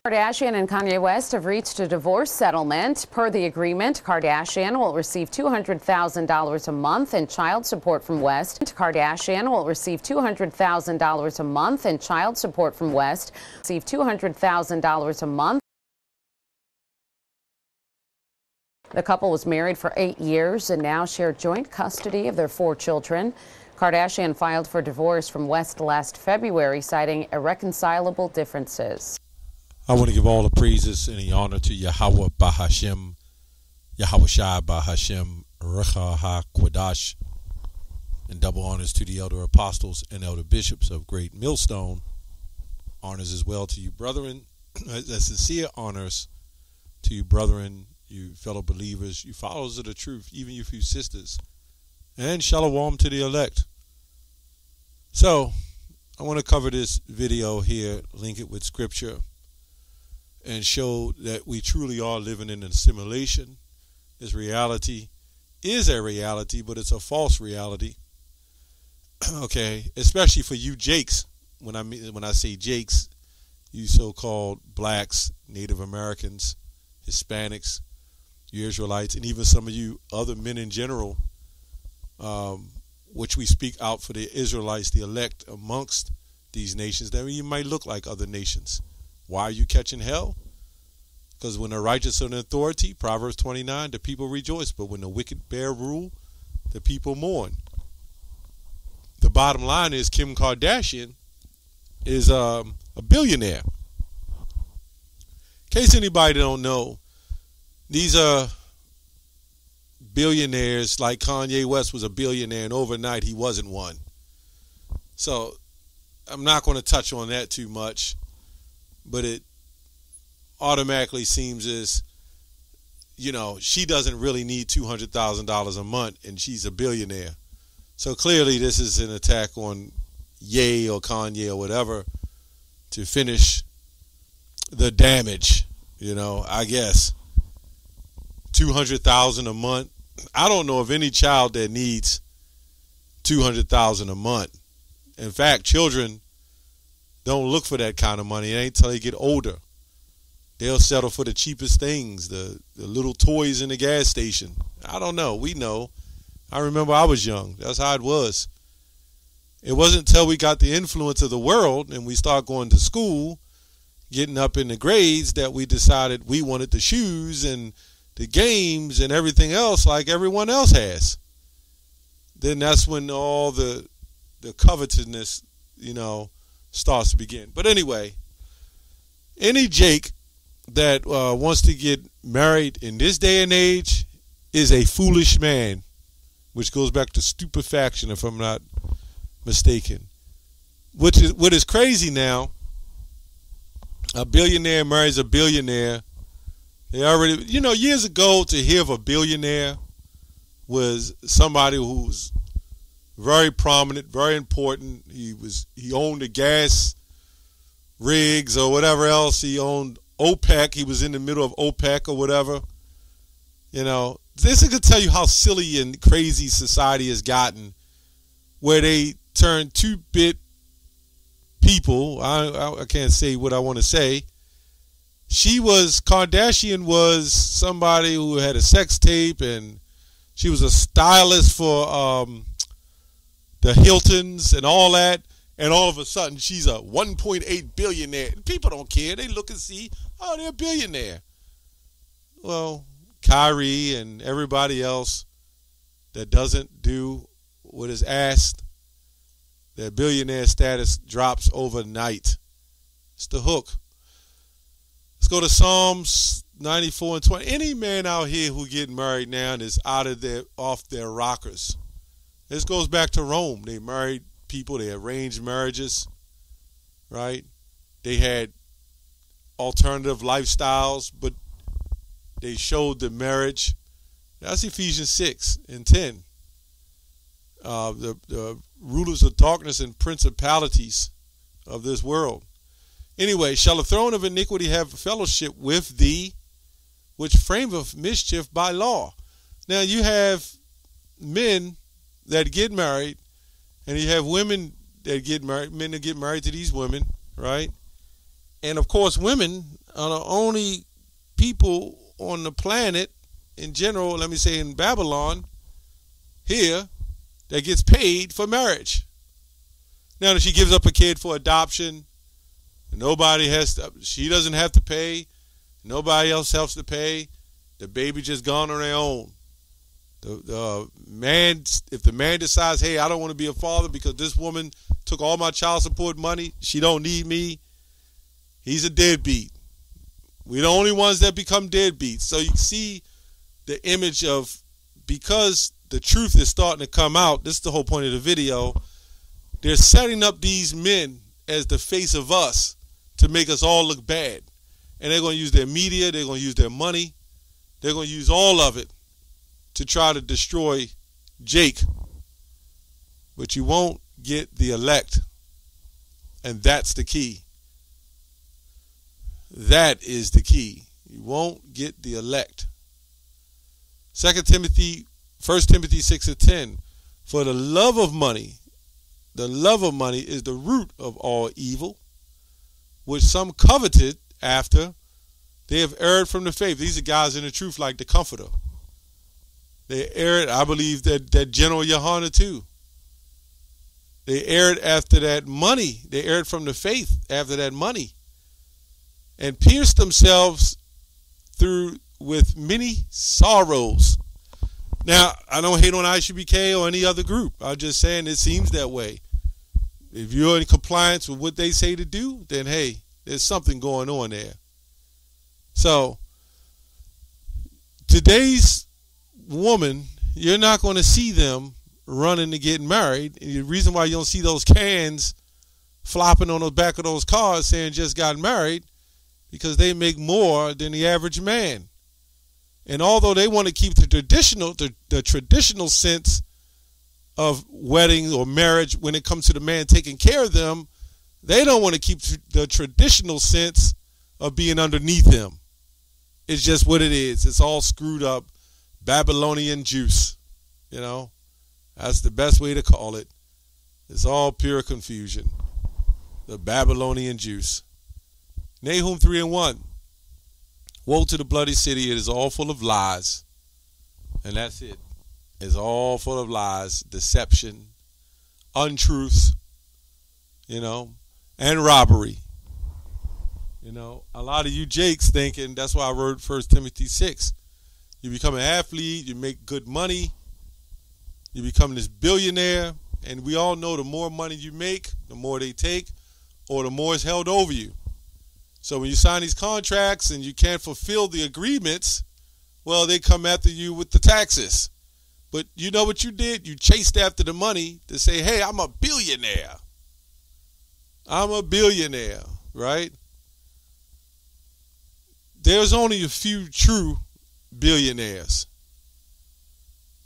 Kardashian and Kanye West have reached a divorce settlement. Per the agreement, Kardashian will receive $200,000 a month in child support from West. Kardashian will receive $200,000 a month in child support from West. Receive $200,000 a month. The couple was married for 8 years and now share joint custody of their 4 children. Kardashian filed for divorce from West last February, citing irreconcilable differences. I want to give all the praises and the honor to Yahweh Bahashem, Yahweh Shai Bahashem, Recha HaKwadash, and double honors to the elder apostles and elder bishops of Great Millstone. Honors as well to you, brethren, as sincere honors to you, brethren, you fellow believers, you followers of the truth, even you few sisters, and shalom to the elect. So, I want to cover this video here, link it with scripture, and show that we truly are living in an assimilation. This reality is a reality, but it's a false reality. Okay, especially for you Jakes. When I say Jakes, you so-called blacks, Native Americans, Hispanics, you Israelites, and even some of you other men in general, which we speak out for the Israelites, the elect amongst these nations, that you might look like other nations. Why are you catching hell? Because when the righteous are in authority, Proverbs 29, the people rejoice. But when the wicked bear rule, the people mourn. The bottom line is Kim Kardashian is a billionaire. In case anybody don't know, these are billionaires like Kanye West was a billionaire, and overnight he wasn't one. So I'm not going to touch on that too much, but it automatically seems as, you know, she doesn't really need $200,000 a month and she's a billionaire. So clearly this is an attack on Ye or Kanye or whatever to finish the damage, you know, I guess. $200,000 a month. I don't know of any child that needs $200,000 a month. In fact, children don't look for that kind of money. It ain't until they get older. They'll settle for the cheapest things, the little toys in the gas station. I don't know. We know. I remember I was young. That's how it was. It wasn't until we got the influence of the world and we started going to school, getting up in the grades, that we decided we wanted the shoes and the games and everything else like everyone else has. Then that's when all the covetousness, you know, starts to begin. But anyway, any Jake that wants to get married in this day and age is a foolish man, which goes back to stupefaction, if I'm not mistaken. What is crazy now, a billionaire marries a billionaire. They already, you know, years ago, to hear of a billionaire was somebody who's very prominent, very important. He owned the gas rigs or whatever else. He owned OPEC. He was in the middle of OPEC or whatever. You know, this could tell you how silly and crazy society has gotten, where they turn 2-bit people. I can't say what I want to say. Kardashian was somebody who had a sex tape, and she was a stylist for the Hiltons and all that. And all of a sudden, she's a 1.8 billionaire. People don't care. They look and see, oh, they're a billionaire. Well, Kyrie and everybody else that doesn't do what is asked, their billionaire status drops overnight. It's the hook. Let's go to Psalms 94 and 20. Any man out here who get married now and is off their rockers. This goes back to Rome. They married people, they arranged marriages, right? They had alternative lifestyles, but they showed the marriage. That's Ephesians 6 and 10. The rulers of darkness and principalities of this world. Anyway, shall the throne of iniquity have fellowship with thee, which frameth mischief by law. Now you have men that get married, and you have women that get married, men that get married to these women, right? And of course, women are the only people on the planet in general, let me say in Babylon, here, that gets paid for marriage. Now that she gives up a kid for adoption, nobody has to, she doesn't have to pay, nobody else helps to pay, the baby just gone on their own. The man, if the man decides, hey, I don't want to be a father because this woman took all my child support money, she don't need me, he's a deadbeat. We're the only ones that become deadbeats. So you see the image of, because the truth is starting to come out, this is the whole point of the video, they're setting up these men as the face of us to make us all look bad. And they're going to use their media, they're going to use their money, they're going to use all of it to try to destroy Jake. But you won't get the elect. And that's the key. That is the key. You won't get the elect. 1 Timothy 6:10. For the love of money is the root of all evil, which some coveted after they have erred from the faith. These are guys in the truth like the Comforter. They erred, I believe that General Yohana too. They erred after that money. They erred from the faith after that money. And pierced themselves through with many sorrows. Now, I don't hate on ISUBK or any other group. I'm just saying it seems that way. If you're in compliance with what they say to do, then hey, there's something going on there. So, today's woman, you're not going to see them running to get married. And the reason why you don't see those cans flopping on the back of those cars saying just got married, because they make more than the average man. And although they want to keep the traditional sense of wedding or marriage when it comes to the man taking care of them, they don't want to keep the traditional sense of being underneath them. It's just what it is. It's all screwed up Babylonian juice. You know, that's the best way to call it. It's all pure confusion. The Babylonian juice. Nahum 3:1. Woe to the bloody city, it is all full of lies. And that's it. It's all full of lies, deception, untruths, and robbery. A lot of you Jakes thinking, that's why I wrote 1 Timothy 6. You become an athlete, you make good money, you become this billionaire, and we all know the more money you make, the more they take, or the more is held over you. So when you sign these contracts and you can't fulfill the agreements, well, they come after you with the taxes. But you know what you did? You chased after the money to say, hey, I'm a billionaire. I'm a billionaire, right? There's only a few true billionaires.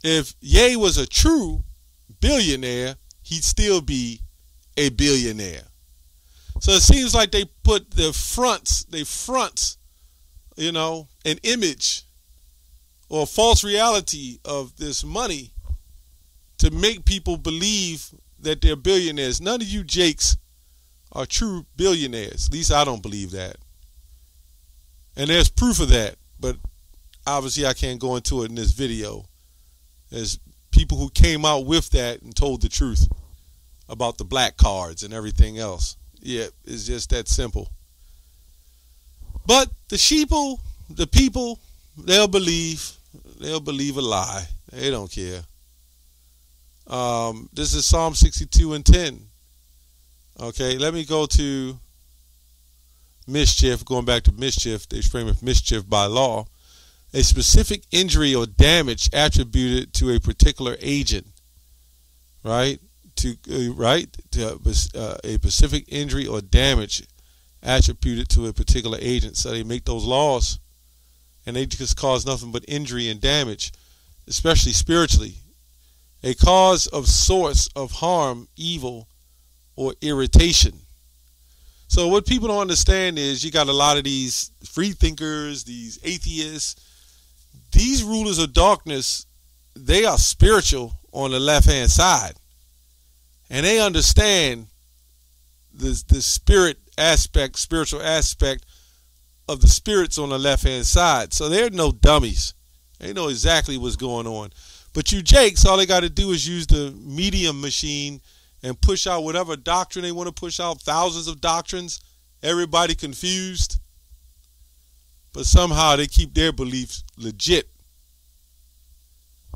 If Ye was a true billionaire, he'd still be a billionaire. So it seems like they put they front, an image or a false reality of this money to make people believe that they're billionaires. None of you Jakes are true billionaires. At least I don't believe that. And there's proof of that, but obviously I can't go into it in this video. There's people who came out with that and told the truth about the black cards and everything else. Yeah, it's just that simple. But the sheeple, the people, they'll believe a lie. They don't care. This is Psalm 62:10. Okay, let me go to mischief. Going back to mischief, they frame of mischief by law. A specific injury or damage attributed to a particular agent, right? A specific injury or damage attributed to a particular agent. So they make those laws, and they just cause nothing but injury and damage, especially spiritually. A cause of source of harm, evil, or irritation. So what people don't understand is you got a lot of these free thinkers, these atheists, these rulers of darkness, they are spiritual on the left-hand side. And they understand the spiritual aspect of the spirits on the left-hand side. So they're no dummies. They know exactly what's going on. But you jakes, all they got to do is use the medium machine and push out whatever doctrine they want to push out, thousands of doctrines, everybody confused. But somehow they keep their beliefs legit.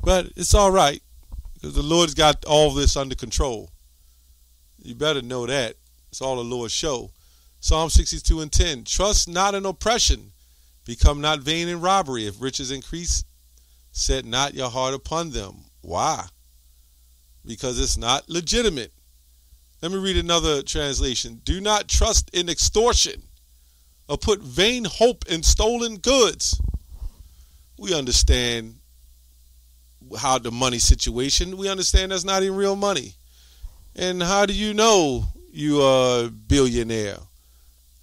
But it's all right, because the Lord's got all this under control. You better know that. It's all the Lord's show. Psalm 62:10. Trust not in oppression. Become not vain in robbery. If riches increase, set not your heart upon them. Why? Because it's not legitimate. Let me read another translation. Do not trust in extortion, or put vain hope in stolen goods. We understand how the money situation. We understand that's not even real money. And how do you know you are a billionaire?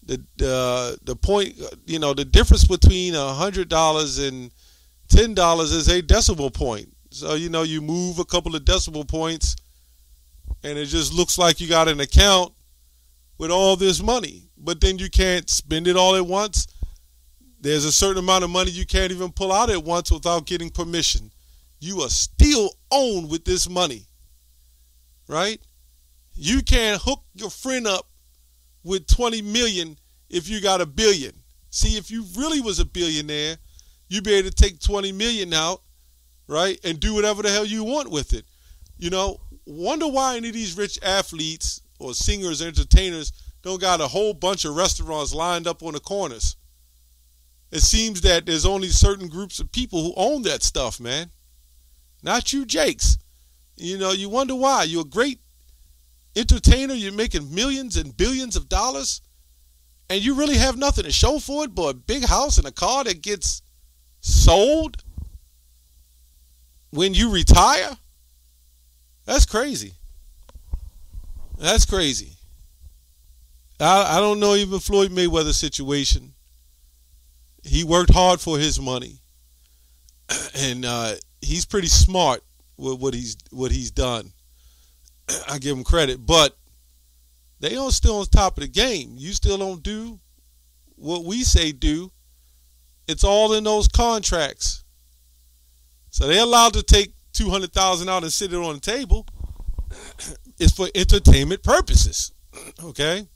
The point, the difference between $100 and $10 is a decimal point. So, you move a couple of decimal points and it just looks like you got an account with all this money. But then you can't spend it all at once. There's a certain amount of money you can't even pull out at once without getting permission. You are still owned with this money, right? You can't hook your friend up with 20 million if you got $1 billion. See, if you really was a billionaire, you'd be able to take 20 million out, right, and do whatever the hell you want with it. Wonder why any of these rich athletes or singers, entertainers don't got a whole bunch of restaurants lined up on the corners. It seems that there's only certain groups of people who own that stuff, man. Not you jakes. You wonder why. You're a great entertainer. You're making millions and billions of dollars, and you really have nothing to show for it but a big house and a car that gets sold when you retire? That's crazy. That's crazy. I don't know even Floyd Mayweather's situation. He worked hard for his money, and he's pretty smart with what he's done. I give him credit, but they are still on top of the game. You still don't do what we say do. It's all in those contracts. So they're allowed to take $200,000 out and sit it on the table. It's for entertainment purposes. Okay?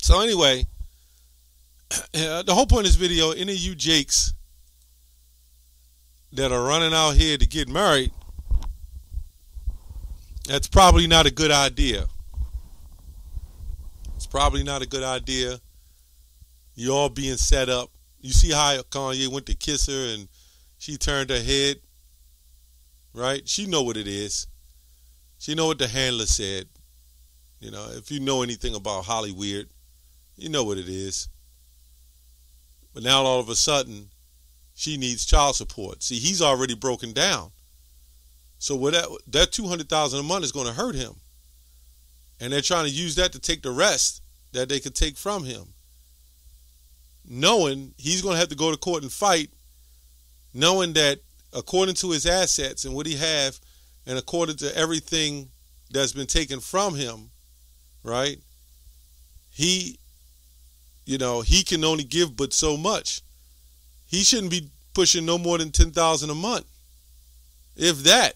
So anyway, the whole point of this video, any of you jakes that are running out here to get married, that's probably not a good idea. It's probably not a good idea. You're all being set up. You see how Kanye went to kiss her and she turned her head, right? She know what it is. She know what the handler said. If you know anything about Hollywood, you know what it is. But now all of a sudden, she needs child support. See, he's already broken down. So that $200,000 a month is going to hurt him. And they're trying to use that to take the rest that they could take from him. Knowing he's going to have to go to court and fight, knowing that according to his assets and what he have, and according to everything that's been taken from him, right? He can only give but so much. He shouldn't be pushing no more than $10,000 a month, if that.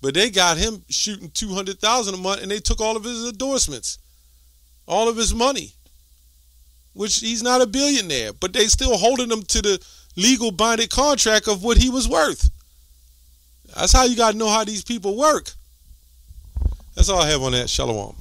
But they got him shooting $200,000 a month, and they took all of his endorsements, all of his money, which he's not a billionaire, but they still holding him to the legal binding contract of what he was worth. That's how you got to know how these people work. That's all I have on that. Shalom.